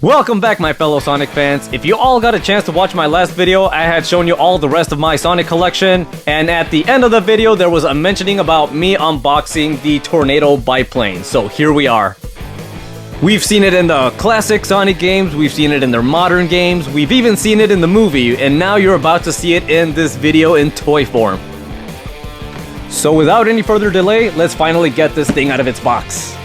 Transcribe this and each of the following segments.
Welcome back, my fellow Sonic fans. If you all got a chance to watch my last video, I had shown you all the rest of my Sonic collection, and at the end of the video there was a mentioning about me unboxing the Tornado Biplane, so here we are. We've seen it in the classic Sonic games, we've seen it in their modern games, we've even seen it in the movie, and now you're about to see it in this video in toy form. So without any further delay, let's finally get this thing out of its box.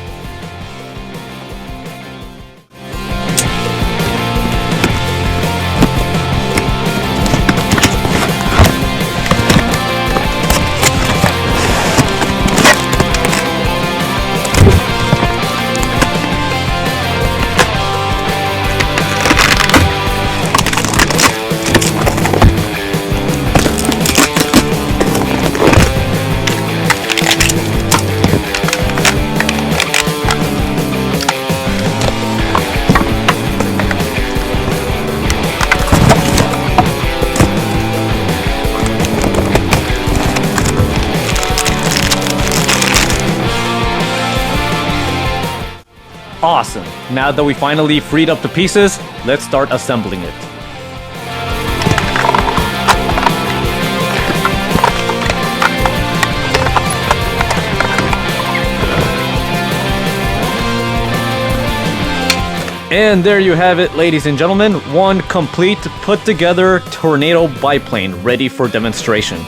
Awesome! Now that we finally freed up the pieces, let's start assembling it. And there you have it, ladies and gentlemen, one complete, put-together Tornado Biplane ready for demonstration.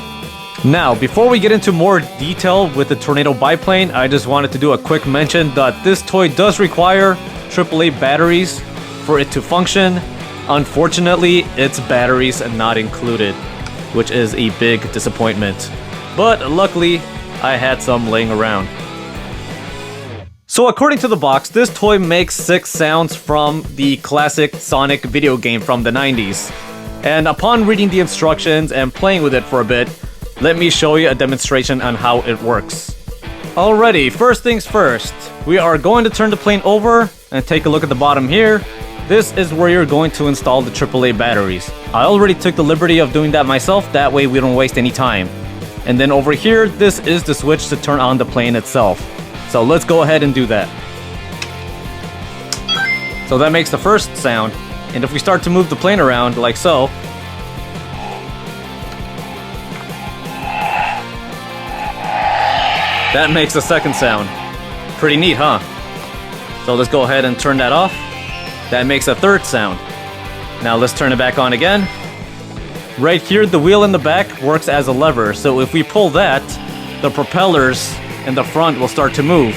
Now, before we get into more detail with the Tornado Biplane, I just wanted to do a quick mention that this toy does require AAA batteries for it to function. Unfortunately, its batteries are not included, which is a big disappointment. But luckily, I had some laying around. So according to the box, this toy makes 6 sounds from the classic Sonic video game from the 90s. And upon reading the instructions and playing with it for a bit, let me show you a demonstration on how it works. Alrighty, first things first. We are going to turn the plane over and take a look at the bottom here. This is where you're going to install the AAA batteries. I already took the liberty of doing that myself, that way we don't waste any time. And then over here, this is the switch to turn on the plane itself. So let's go ahead and do that. So that makes the first sound. And if we start to move the plane around like so, that makes the second sound. Pretty neat, huh? So let's go ahead and turn that off. That makes a third sound. Now let's turn it back on again. Right here, the wheel in the back works as a lever, so if we pull that, the propellers in the front will start to move.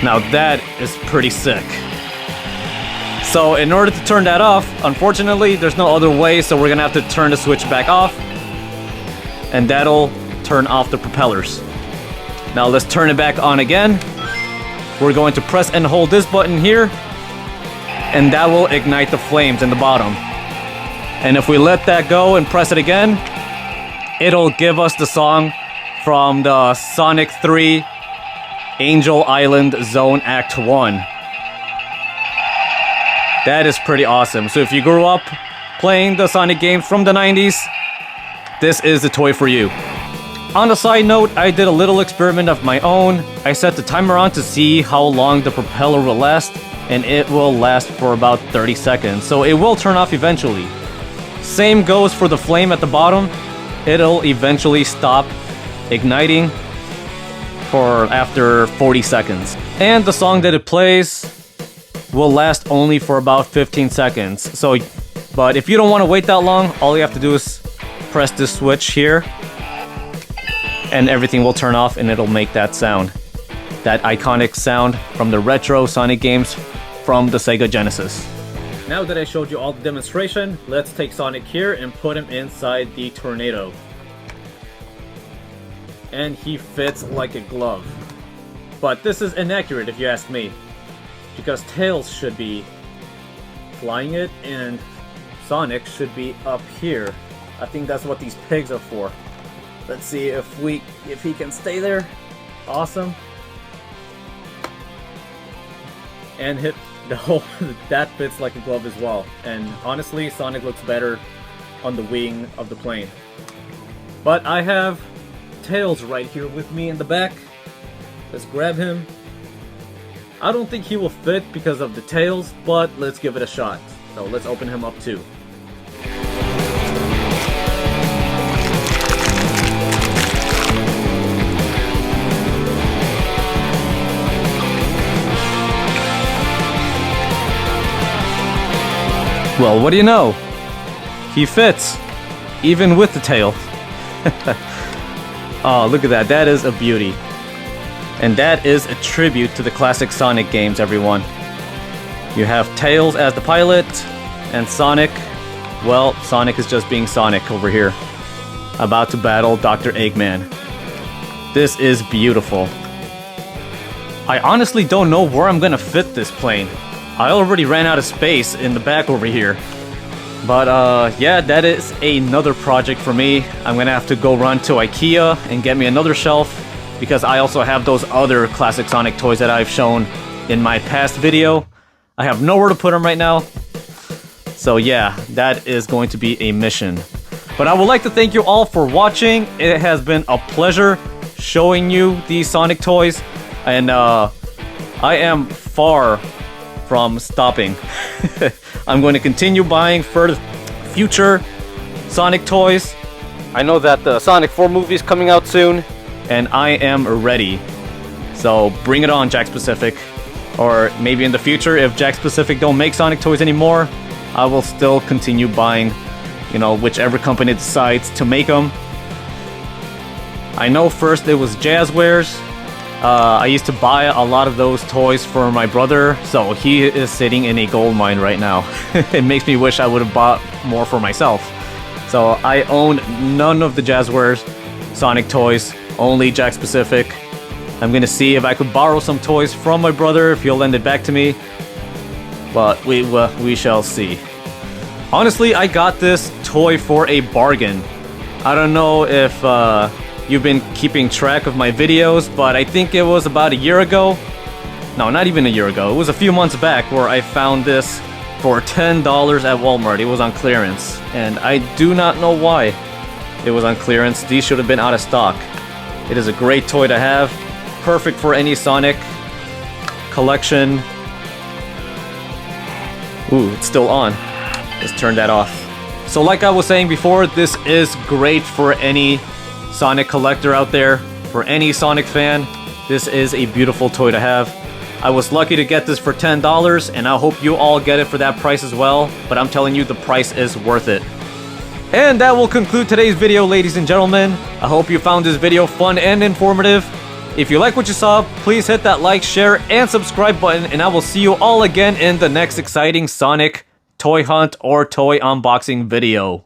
Now that is pretty sick. So in order to turn that off, unfortunately, there's no other way, so we're gonna have to turn the switch back off, and that'll turn off the propellers. Now let's turn it back on again. We're going to press and hold this button here, and that will ignite the flames in the bottom. And if we let that go and press it again, it'll give us the song from the Sonic 3 Angel Island Zone Act 1. That is pretty awesome. So if you grew up playing the Sonic games from the 90s, this is the toy for you. On a side note, I did a little experiment of my own. I set the timer on to see how long the propeller will last, and it will last for about 30 seconds, so it will turn off eventually. Same goes for the flame at the bottom. It'll eventually stop igniting for after 40 seconds. And the song that it plays will last only for about 15 seconds. But if you don't want to wait that long, all you have to do is press this switch here, and everything will turn off and it'll make that sound. That iconic sound from the retro Sonic games from the Sega Genesis. Now that I showed you all the demonstration, let's take Sonic here and put him inside the Tornado. And he fits like a glove. But this is inaccurate if you ask me, because Tails should be flying it and Sonic should be up here. I think that's what these pegs are for. Let's see if he can stay there. Awesome. And hit the whole that fits like a glove as well. And honestly, Sonic looks better on the wing of the plane. But I have Tails right here with me in the back. Let's grab him. I don't think he will fit because of the tails, but let's give it a shot. So let's open him up too. Well, what do you know? He fits, even with the tail. Oh, look at that. That is a beauty. And that is a tribute to the classic Sonic games, everyone. You have Tails as the pilot, and Sonic, well, Sonic is just being Sonic over here, about to battle Dr. Eggman. This is beautiful. I honestly don't know where I'm gonna fit this plane. I already ran out of space in the back over here. But yeah, that is another project for me. I'm gonna have to go run to IKEA and get me another shelf, because I also have those other classic Sonic toys that I've shown in my past video. I have nowhere to put them right now. So yeah, that is going to be a mission. But I would like to thank you all for watching. It has been a pleasure showing you these Sonic toys. And I am far from stopping. I'm going to continue buying for future Sonic toys. I know that the Sonic 4 movie is coming out soon, and I am ready. So bring it on, Jakks Pacific. Or maybe in the future, if Jakks Pacific don't make Sonic toys anymore, I will still continue buying, you know, whichever company decides to make them. I know first it was Jazzwares. I used to buy a lot of those toys for my brother, so he is sitting in a gold mine right now. It makes me wish I would have bought more for myself. So I own none of the Jazzwares Sonic toys, only Jakks Pacific. I'm gonna see if I could borrow some toys from my brother, if he'll lend it back to me. But we shall see. Honestly, I got this toy for a bargain. I don't know if you've been keeping track of my videos, but I think it was about a year ago. No, not even a year ago. It was a few months back where I found this for $10 at Walmart. It was on clearance, and I do not know why it was on clearance. These should have been out of stock. It is a great toy to have. Perfect for any Sonic collection. Ooh, it's still on. Let's turn that off. So like I was saying before, this is great for any Sonic collector out there. For any Sonic fan, this is a beautiful toy to have. I was lucky to get this for $10, and I hope you all get it for that price as well. But I'm telling you, the price is worth it. And that will conclude today's video, ladies and gentlemen. I hope you found this video fun and informative. If you like what you saw, please hit that like, share, and subscribe button, and I will see you all again in the next exciting Sonic toy hunt or toy unboxing video.